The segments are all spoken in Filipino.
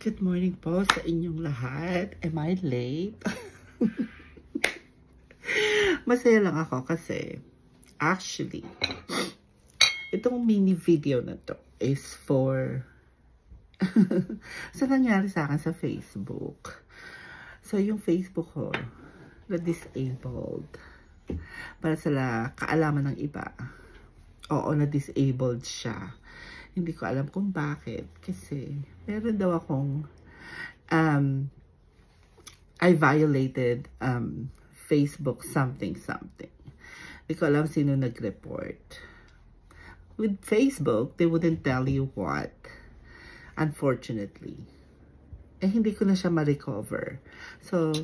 Good morning po sa inyong lahat. Am I late? Masaya lang ako kasi actually, itong mini video na to is for sa nangyari sa akin sa Facebook. So, yung Facebook ko, na-disabled. Para sa kaalaman ng iba. Oo, na-disabled siya. Hindi ko alam kung bakit. Kasi, meron daw akong, I violated Facebook something. Hindi ko alam sino nag-report. With Facebook, they wouldn't tell you what. Unfortunately. Eh, hindi ko na siya ma-recover. So,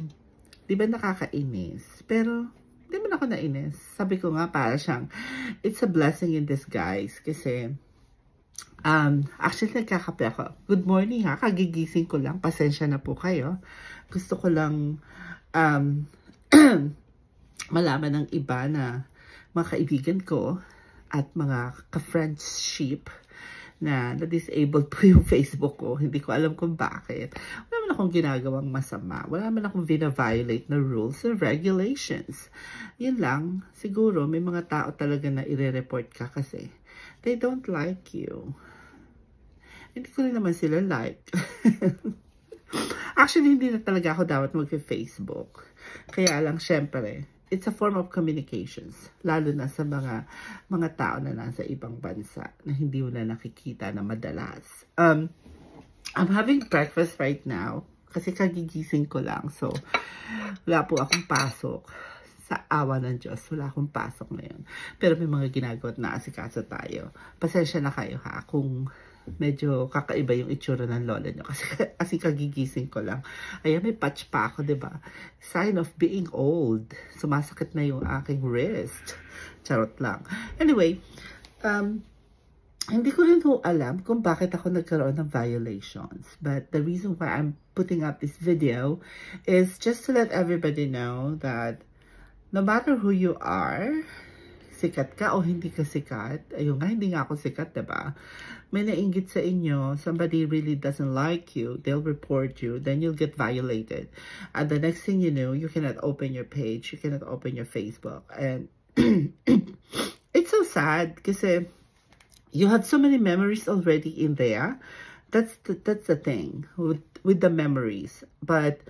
di ba nakakainis? Pero, di ba ako nainis? Sabi ko nga, para siyang, it's a blessing in disguise. Kasi, actually, nagkakape ako. Good morning ha, kagigising ko lang. Pasensya na po kayo. Gusto ko lang malaman ng iba na mga kaibigan ko at mga ka-friendship na na-disabled po yung Facebook ko. Hindi ko alam kung bakit. Wala man akong ginagawang masama. Wala man akong vina-violate na rules and regulations. Yun lang. Siguro, may mga tao talaga na ire-report ka kasi they don't like you. Hindi ko rin naman sila like. Actually, hindi na talaga ako dapat mag-Facebook. Kaya lang, syempre, it's a form of communications. Lalo na sa mga tao na nasa ibang bansa na hindi mo na nakikita na madalas. I'm having breakfast right now kasi kagigising ko lang. So, wala po akong pasok. Sa awa ng Diyos, wala akong pasok ngayon. Pero may mga ginagawa na asikaso tayo. Pasensya na kayo ha kung medyo kakaiba yung itsura ng lola nyo. Kasi kagigising ko lang. Ayan, may patch pa ako, diba? Sign of being old. Sumasakit na yung aking wrist. Charot lang. Anyway, hindi ko rin alam kung bakit ako nagkaroon ng violations. But the reason why I'm putting up this video is just to let everybody know that no matter who you are, sikat ka o hindi ka sikat, ayun nga, hindi nga ako sikat, diba? May nainggit sa inyo, somebody really doesn't like you, they'll report you, then you'll get violated. And the next thing you know, you cannot open your page, you cannot open your Facebook. And it's so sad kasi you have so many memories already in there. That's the thing with the memories. But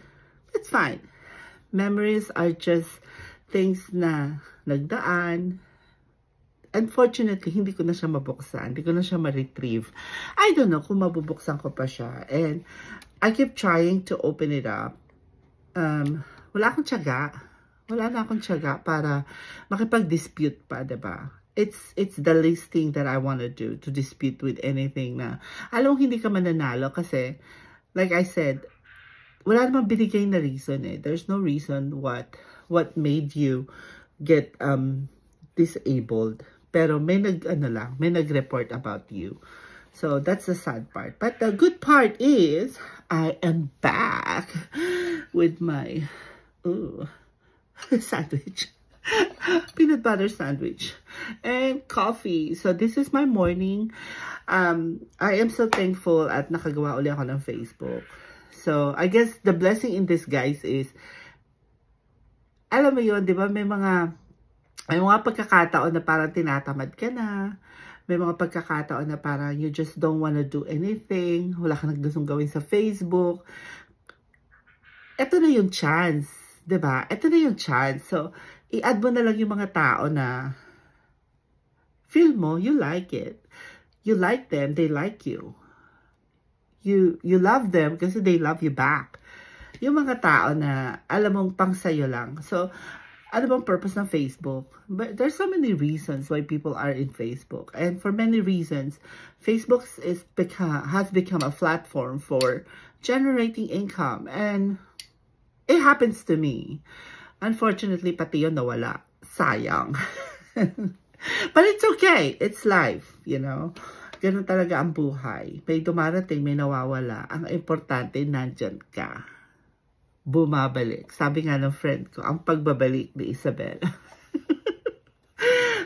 it's fine. Memories are just things na nagdaan. Unfortunately, hindi ko na siya mabuksan. Hindi ko na siya ma-retrieve. I don't know kung mabubuksan ko pa siya. And I keep trying to open it up. Wala akong tiyaga. Wala na akong tiyaga para makipag-dispute pa, diba? It's the least thing that I want to do, to dispute with anything na, alam mo, hindi ka mananalo kasi, like I said, wala namang binigay na reason eh. There's no reason what made you get disabled. Pero may nag-report about you. So that's the sad part. But the good part is I am back with my sandwich. Peanut butter sandwich and coffee. So this is my morning. I am so thankful at nakagawa uli ako ng Facebook. So I guess the blessing in this, guys, is alam mo yun, di ba, may mga pagkakataon na parang tinatamad ka na. May mga pagkakataon na parang you just don't wanna do anything. Wala ka nagustong gawin sa Facebook. Ito na yung chance. Diba? Ito na yung chance. So, i-add mo na lang yung mga tao na feel mo, you like it. You like them, they like you. You love them kasi they love you back. Yung mga tao na alam mong pang sayo lang. So, ano bang purpose ng Facebook? But there's so many reasons why people are in Facebook. And for many reasons, Facebook has become a platform for generating income. And it happens to me. Unfortunately, pati yun nawala. Sayang. But it's okay. It's life, you know. Ganun talaga ang buhay. May dumarating, may nawawala. Ang importante, nandyan ka. Bumabalik. Sabi nga ng friend ko, ang pagbabalik ni Isabel.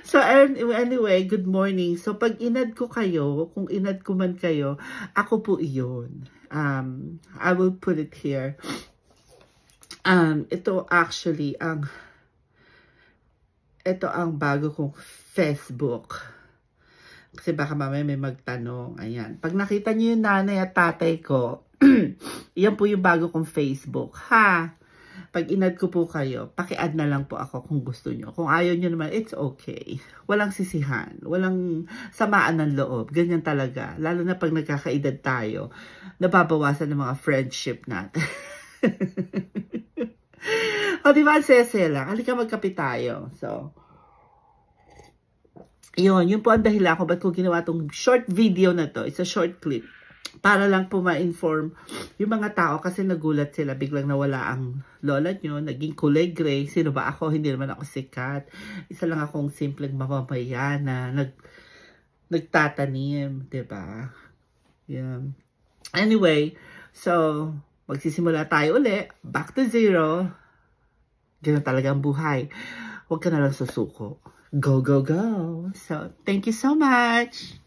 So, anyway, good morning. So, pag inad ko kayo, kung inad ko man kayo, ako po iyon. I will put it here. Ito actually ito ang bago kong Facebook. Kasi baka mamaya may magtanong. Ayan. Pag nakita niyo yung nanay at tatay ko, yan po yung bago kong Facebook. Ha? Pag inad ko po kayo, paki-add na lang po ako kung gusto nyo. Kung ayaw nyo naman, it's okay. Walang sisihan. Walang samaan ng loob. Ganyan talaga. Lalo na pag nagkakaedad tayo, nababawasan ng mga friendship natin. O, diba? Sese lang. Halika magkape tayo. So, yun po ang dahilan ko ba't ko ginawa tong short video na to. It's a short clip. Para lang po ma-inform yung mga tao kasi nagulat sila. Biglang nawala ang lola nyo. Naging kulay gray. Sino ba ako? Hindi naman ako sikat. Isa lang akong simpleng mamamayan na nagtatanim. Diba? Yeah. Anyway, so magsisimula tayo uli. Back to zero. Ganun talaga ang buhay. Huwag ka na lang susuko. Go, go, go. So, thank you so much.